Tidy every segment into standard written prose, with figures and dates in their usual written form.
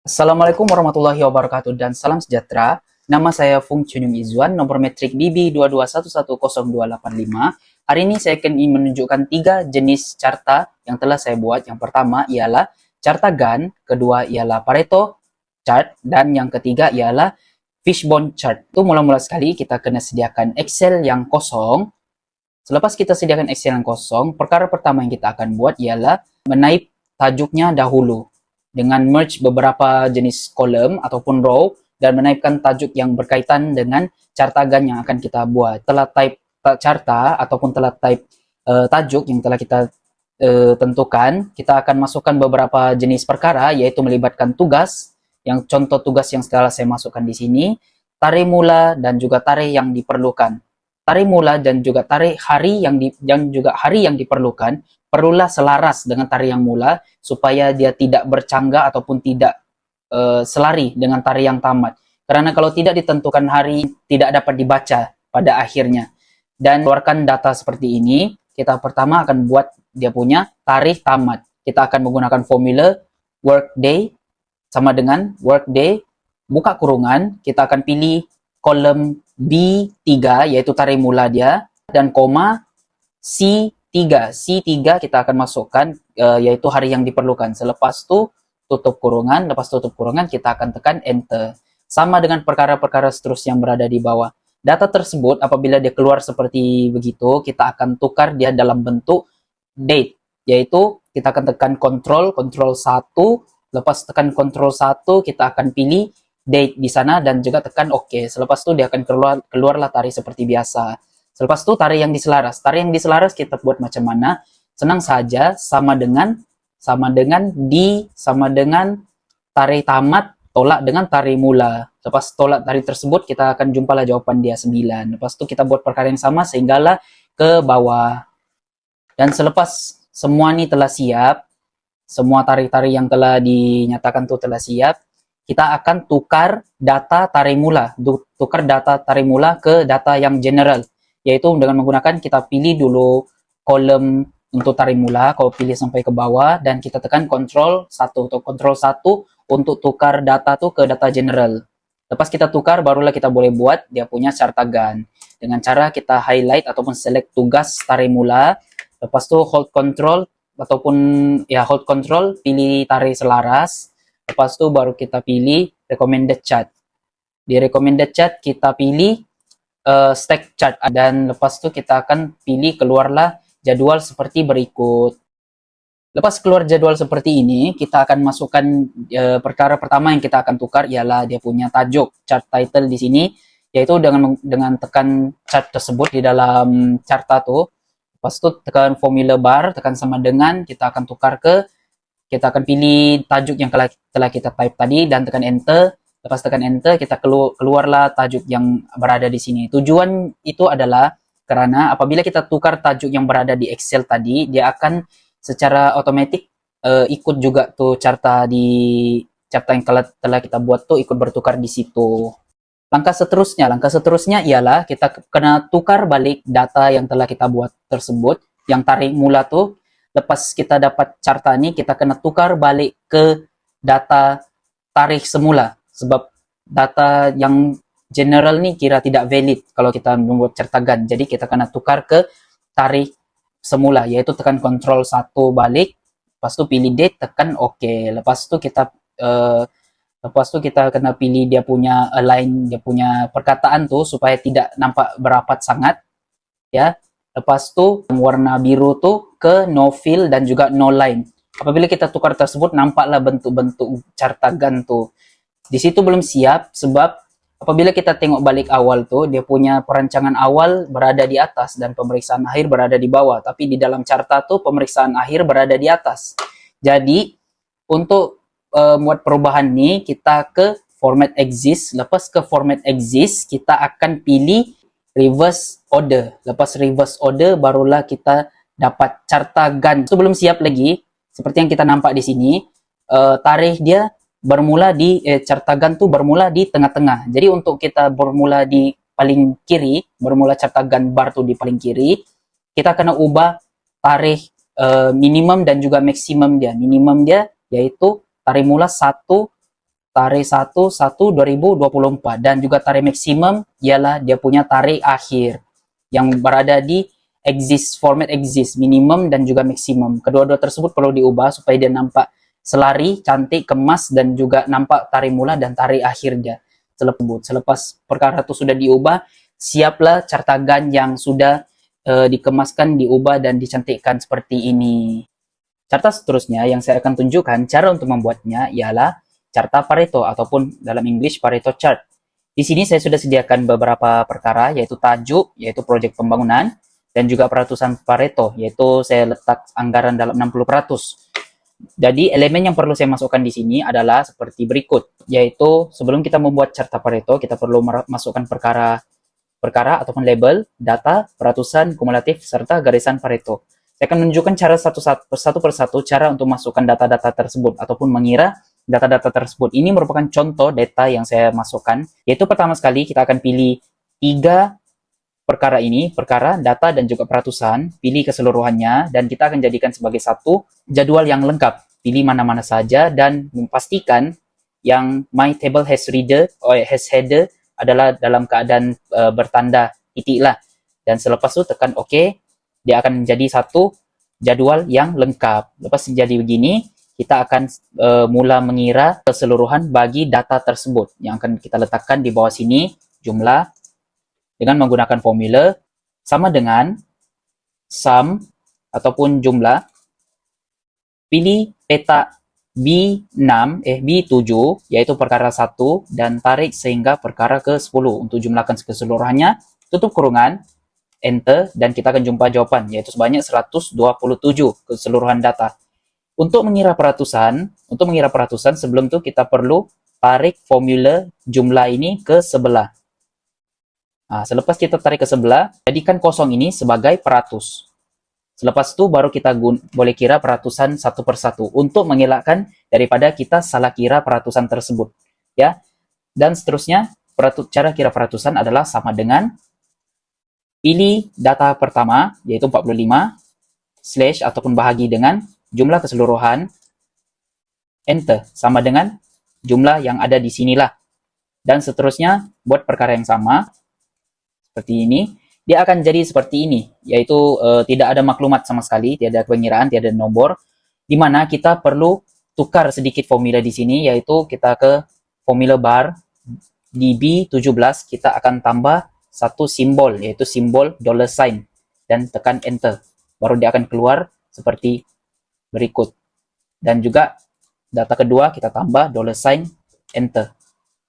Assalamualaikum warahmatullahi wabarakatuh dan salam sejahtera. Nama saya Fung Chunyum Izwan, nomor metrik BB221102855. Hari ini saya akan menunjukkan 3 jenis carta yang telah saya buat. Yang pertama ialah carta Gann, kedua ialah Pareto chart, dan yang ketiga ialah Fishbone chart. Itu mula-mula sekali kita kena sediakan Excel yang kosong. Selepas kita sediakan Excel yang kosong, perkara pertama yang kita akan buat ialah menaip tajuknya dahulu dengan merge beberapa jenis kolom ataupun row dan menaipkan tajuk yang berkaitan dengan carta Gann yang akan kita buat. Telah type carta ataupun telah type tajuk yang telah kita tentukan, kita akan masukkan beberapa jenis perkara yaitu melibatkan tugas, yang contoh tugas yang setelah saya masukkan di sini, tarikh mula dan juga tarikh yang diperlukan. Tarikh mula dan juga tarikh hari yang diperlukan perlulah selaras dengan tarikh yang mula supaya dia tidak bercanggah ataupun tidak selari dengan tarikh yang tamat. Karena kalau tidak ditentukan hari tidak dapat dibaca pada akhirnya. Dan keluarkan data seperti ini, kita pertama akan buat dia punya tarikh tamat. Kita akan menggunakan formula workday sama dengan workday buka kurungan, kita akan pilih kolom B3 yaitu tarikh mula dia dan koma C3. C3 kita akan masukkan yaitu hari yang diperlukan. Selepas itu tutup kurungan, lepas tutup kurungan kita akan tekan enter. Sama dengan perkara-perkara seterusnya yang berada di bawah. Data tersebut apabila dia keluar seperti begitu, kita akan tukar dia dalam bentuk date, yaitu kita akan tekan Ctrl 1, lepas tekan Ctrl 1 kita akan pilih date di sana dan juga tekan OK. Selepas itu dia akan keluarlah tarikh seperti biasa. Selepas itu tarikh yang diselaras. Tarikh yang diselaras kita buat macam mana? Senang saja, sama dengan tarikh tamat tolak dengan tarikh mula. Lepas tolak tarikh tersebut kita akan jumpalah jawapan dia 9. Lepas itu kita buat perkara yang sama sehinggalah ke bawah. Dan selepas semua ini telah siap, semua tarikh-tarikh yang telah dinyatakan itu telah siap, kita akan tukar data tarikh mula, ke data yang general, yaitu dengan menggunakan kita pilih dulu kolom untuk tarikh mula, kalau pilih sampai ke bawah dan kita tekan Ctrl 1 atau Ctrl 1 untuk tukar data tuh ke data general. Lepas kita tukar barulah kita boleh buat dia punya carta Gann dengan cara kita highlight ataupun select tugas tarikh mula, lepas tu hold Ctrl pilih tarikh selaras. Lepas tu baru kita pilih recommended chart. Di recommended chart kita pilih stack chart dan lepas tu kita akan pilih keluarlah jadwal seperti berikut. Lepas keluar jadwal seperti ini, kita akan masukkan perkara pertama yang kita akan tukar ialah dia punya tajuk chart title di sini, yaitu dengan tekan chart tersebut di dalam carta tu. Lepas tu tekan formula bar, tekan sama dengan, kita akan pilih tajuk yang telah kita type tadi dan tekan enter. Lepas tekan enter, kita keluarlah tajuk yang berada di sini. Tujuan itu adalah karena apabila kita tukar tajuk yang berada di Excel tadi, dia akan secara otomatis ikut juga tuh carta yang telah kita buat tuh ikut bertukar di situ. Langkah seterusnya ialah kita kena tukar balik data yang telah kita buat tersebut, yang tarikh mula tuh. Lepas kita dapat carta ini, kita kena tukar balik ke data tarikh semula. Sebab data yang general nih kira tidak valid kalau kita membuat carta Gann. Jadi kita kena tukar ke tarikh semula, yaitu tekan Ctrl 1 balik, lepas tu pilih date, tekan OK. Lepas tu kita kena pilih dia punya align, dia punya perkataan tuh supaya tidak nampak berapat sangat, ya. Lepas tu warna biru tuh ke no fill dan juga no line. Apabila kita tukar tersebut, nampaklah bentuk-bentuk carta Gann tuh. Di situ belum siap sebab apabila kita tengok balik awal tuh, dia punya perancangan awal berada di atas dan pemeriksaan akhir berada di bawah. Tapi di dalam carta tuh pemeriksaan akhir berada di atas. Jadi untuk buat perubahan nih, kita ke format exist. Lepas ke format exist, kita akan pilih reverse order. Lepas reverse order barulah kita dapat carta Gann. Itu belum siap lagi. Seperti yang kita nampak di sini, tarikh dia bermula di carta Gann tuh bermula di tengah-tengah. Jadi untuk kita bermula di paling kiri, bermula carta Gann bar tuh di paling kiri, kita kena ubah tarikh minimum dan juga maksimum dia. Minimum dia yaitu tarikh mula 1 tarik 1/1/2024 dan juga tarik maksimum ialah dia punya tarik akhir yang berada di format exist minimum dan juga maksimum. Kedua-dua tersebut perlu diubah supaya dia nampak selari, cantik, kemas dan juga nampak tarik mula dan tarik akhir dia. Selepas perkara itu sudah diubah, siaplah carta Gantt yang sudah dikemaskan, diubah dan dicantikkan seperti ini. Carta seterusnya yang saya akan tunjukkan cara untuk membuatnya ialah carta Pareto ataupun dalam English Pareto chart. Di sini saya sudah sediakan beberapa perkara yaitu tajuk, yaitu proyek pembangunan, dan juga peratusan Pareto, yaitu saya letak anggaran dalam 60%. Jadi elemen yang perlu saya masukkan di sini adalah seperti berikut, yaitu sebelum kita membuat carta Pareto, kita perlu masukkan perkara ataupun label, data, peratusan, kumulatif, serta garisan Pareto. Saya akan menunjukkan cara satu persatu cara untuk masukkan data-data tersebut ataupun mengira data-data tersebut. Ini merupakan contoh data yang saya masukkan, yaitu pertama sekali kita akan pilih 3 perkara ini, perkara, data, dan juga peratusan, pilih keseluruhannya, dan kita akan jadikan sebagai satu jadwal yang lengkap. Pilih mana-mana saja, dan memastikan yang my table has header adalah dalam keadaan bertanda titik lah. Dan selepas itu tekan OK, dia akan menjadi satu jadwal yang lengkap. Lepas jadi begini, kita akan mula mengira keseluruhan bagi data tersebut yang akan kita letakkan di bawah sini, jumlah, dengan menggunakan formula sama dengan sum ataupun jumlah, pilih peta B7 yaitu perkara 1 dan tarik sehingga perkara ke-10 untuk jumlahkan keseluruhannya, tutup kurungan, enter, dan kita akan jumpa jawaban yaitu sebanyak 127 keseluruhan data. Untuk mengira peratusan sebelum itu kita perlu tarik formula jumlah ini ke sebelah. Nah, selepas kita tarik ke sebelah, jadikan kosong ini sebagai peratus. Selepas itu baru kita boleh kira peratusan satu persatu untuk mengelakkan daripada kita salah kira peratusan tersebut, ya. Dan seterusnya, cara kira peratusan adalah sama dengan pilih data pertama yaitu 45 slash ataupun bahagi dengan jumlah keseluruhan, enter, sama dengan jumlah yang ada di sinilah. Dan seterusnya buat perkara yang sama seperti ini, dia akan jadi seperti ini, yaitu tidak ada maklumat sama sekali, tidak ada pengiraan, tidak ada nomor, di mana kita perlu tukar sedikit formula di sini, yaitu kita ke formula bar, di B17 kita akan tambah satu simbol, yaitu simbol $sign, dan tekan enter, baru dia akan keluar seperti berikut. Dan juga data kedua kita tambah $sign, enter.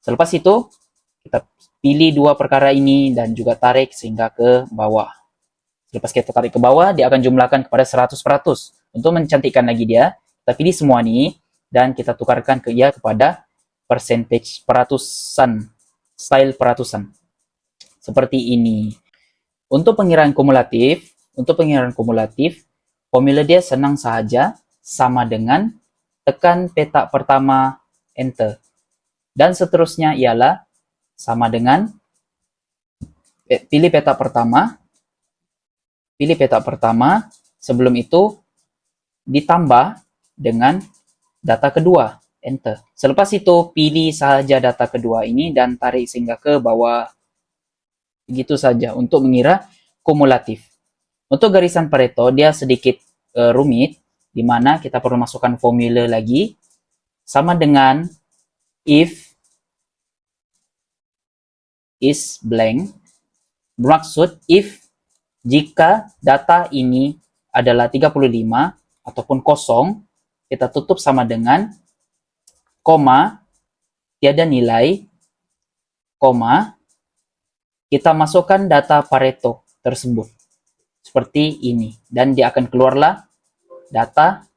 Selepas itu, kita pilih dua perkara ini dan juga tarik sehingga ke bawah. Lepas kita tarik ke bawah, dia akan jumlahkan kepada 100%. Untuk mencantikkan lagi dia, kita pilih semua ini dan kita tukarkan kepada percentage peratusan, style peratusan. Seperti ini. Untuk pengiraan kumulatif, formula dia senang saja, sama dengan tekan peta pertama, enter. Dan seterusnya ialah sama dengan pilih peta pertama, sebelum itu ditambah dengan data kedua, enter. Selepas itu pilih saja data kedua ini dan tarik sehingga ke bawah. Begitu saja untuk mengira kumulatif. Untuk garisan Pareto dia sedikit rumit, di mana kita perlu masukkan formula lagi, sama dengan if is blank, bermaksud if jika data ini adalah 35 ataupun kosong, kita tutup sama dengan koma, tiada nilai, koma, kita masukkan data Pareto tersebut seperti ini, dan dia akan keluarlah data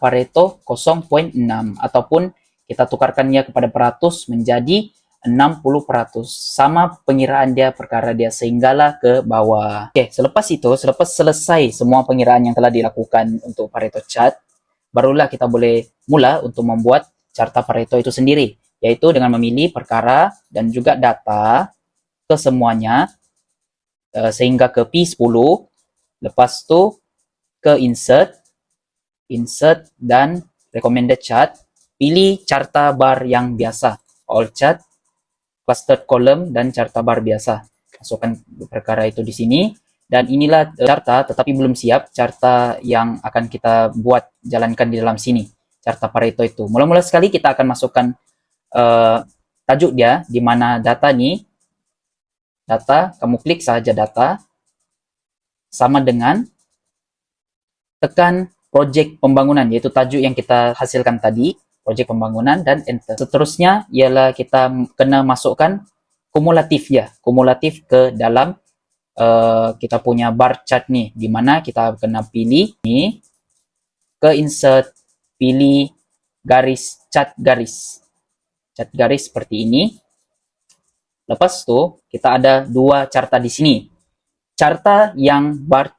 Pareto 0.6 ataupun kita tukarkannya kepada peratus menjadi 60%. Sama pengiraan dia, perkara dia, sehinggalah ke bawah. Oke, selepas selesai semua pengiraan yang telah dilakukan untuk Pareto chart, barulah kita boleh mula untuk membuat carta Pareto itu sendiri, yaitu dengan memilih perkara dan juga data ke semuanya, sehingga ke P10, lepas itu ke insert, dan recommended chart, pilih carta bar yang biasa, all chart, clustered column, dan carta bar biasa. Masukkan perkara itu di sini. Dan inilah carta, tetapi belum siap carta yang akan kita buat jalankan di dalam sini. Carta Pareto itu. Mula-mula sekali kita akan masukkan tajuk dia, di mana data nih, data, kamu klik saja data, sama dengan tekan project pembangunan, yaitu tajuk yang kita hasilkan tadi, project pembangunan, dan enter. Seterusnya ialah kita kena masukkan kumulatif ya, kumulatif ke dalam kita punya bar chart nih, di mana kita kena pilih nih, ke insert, pilih garis, cat garis seperti ini. Lepas itu kita ada dua carta di sini. Carta bar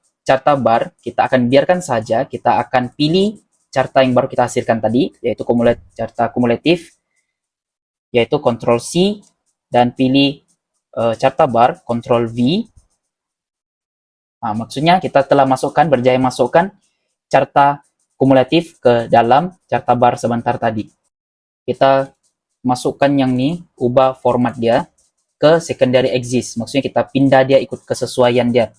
kita akan biarkan saja, kita akan pilih carta yang baru kita hasilkan tadi, yaitu carta kumulatif, yaitu Ctrl C, dan pilih carta bar, Ctrl V. Nah, maksudnya kita telah berjaya masukkan carta kumulatif ke dalam carta bar sebentar tadi. Kita masukkan yang ini, ubah format dia ke secondary axis. Maksudnya kita pindah dia ikut kesesuaian dia.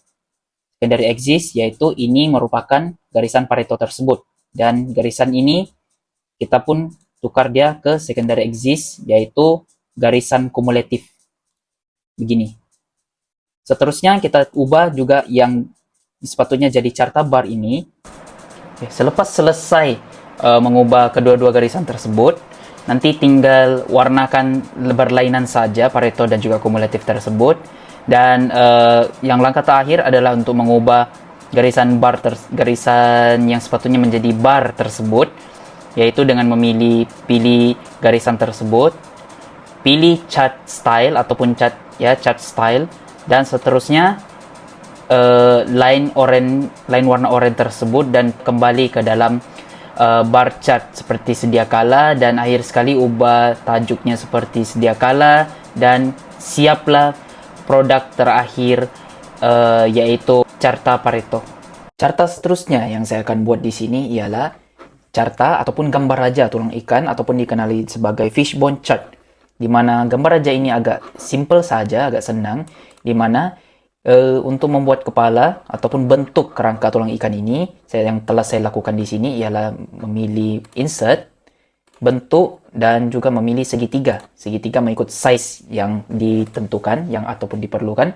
Secondary axis, yaitu ini merupakan garisan Pareto tersebut. Dan garisan ini kita pun tukar dia ke secondary axis, yaitu garisan kumulatif. Begini. Seterusnya kita ubah juga yang sepatutnya jadi carta bar ini. Oke, selepas selesai mengubah kedua-dua garisan tersebut, nanti tinggal warnakan berlainan saja Pareto dan juga kumulatif tersebut. Dan yang langkah terakhir adalah untuk mengubah garisan yang sepatutnya menjadi bar tersebut, yaitu dengan pilih garisan tersebut, pilih chart style ataupun chart style, dan seterusnya line warna oranye tersebut, dan kembali ke dalam bar chart seperti sedia kala, dan akhir sekali ubah tajuknya seperti sedia kala, dan siaplah produk terakhir yaitu carta Pareto. Carta seterusnya yang saya akan buat di sini ialah carta ataupun gambar raja tulang ikan, ataupun dikenali sebagai fishbone chart, di mana gambar raja ini agak simple saja, agak senang, di mana untuk membuat kepala ataupun bentuk kerangka tulang ikan ini, yang telah saya lakukan di sini ialah memilih insert, bentuk, dan juga memilih segitiga mengikut size yang ditentukan ataupun diperlukan.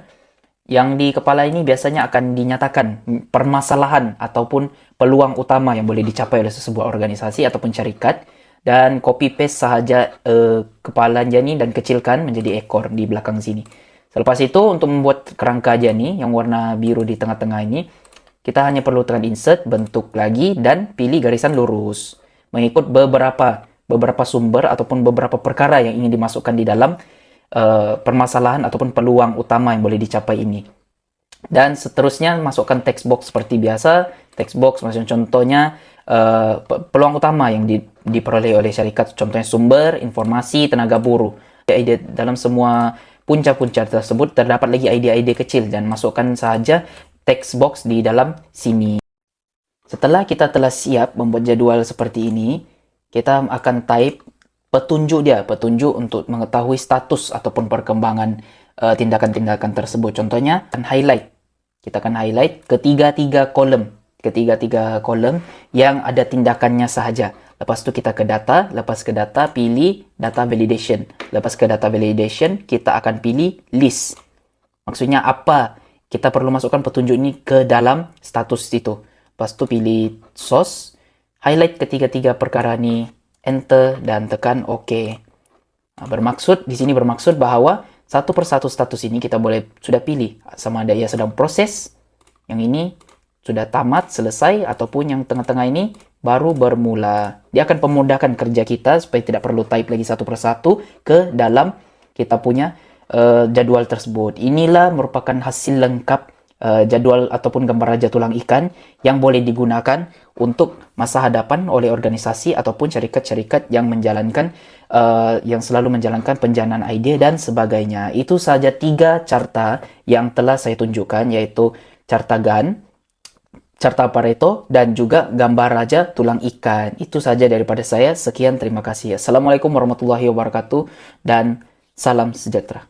Yang di kepala ini biasanya akan dinyatakan permasalahan ataupun peluang utama yang boleh dicapai oleh sebuah organisasi ataupun syarikat, dan copy paste sahaja kepalanya ini dan kecilkan menjadi ekor di belakang sini. Selepas itu, untuk membuat kerangka aja nih yang warna biru di tengah-tengah ini, kita hanya perlu tekan insert, bentuk lagi, dan pilih garisan lurus mengikut beberapa sumber ataupun beberapa perkara yang ingin dimasukkan di dalam permasalahan ataupun peluang utama yang boleh dicapai ini. Dan seterusnya masukkan text box seperti biasa. Text box maksudnya contohnya peluang utama yang diperoleh oleh syarikat, contohnya sumber, informasi, tenaga buruh. Dalam semua punca-punca tersebut terdapat lagi ide-ide kecil, dan masukkan saja text box di dalam sini. Setelah kita telah siap membuat jadwal seperti ini, kita akan type petunjuk untuk mengetahui status ataupun perkembangan tindakan-tindakan tersebut. Contohnya highlight. Kita akan highlight ketiga-tiga kolom yang ada tindakannya sahaja. Lepas itu kita ke data, pilih data validation. Lepas ke data validation, kita akan pilih list. Maksudnya apa? Kita perlu masukkan petunjuk ini ke dalam status itu. Lepas itu pilih source, highlight ketiga-tiga perkara ini, enter, dan tekan OK. Nah, di sini bermaksud bahwa satu persatu status ini kita sudah pilih sama ada ia sedang proses, yang ini sudah tamat, selesai, ataupun yang tengah-tengah ini baru bermula. Dia akan memudahkan kerja kita supaya tidak perlu type lagi satu persatu ke dalam kita punya jadwal tersebut. Inilah merupakan hasil lengkap jadwal ataupun gambar raja tulang ikan yang boleh digunakan untuk masa hadapan oleh organisasi ataupun syarikat-syarikat yang yang selalu menjalankan penjanaan ide dan sebagainya. Itu saja 3 carta yang telah saya tunjukkan, yaitu carta Gantt, carta Pareto, dan juga gambar raja tulang ikan. Itu saja daripada saya. Sekian, terima kasih. Assalamualaikum warahmatullahi wabarakatuh, dan salam sejahtera.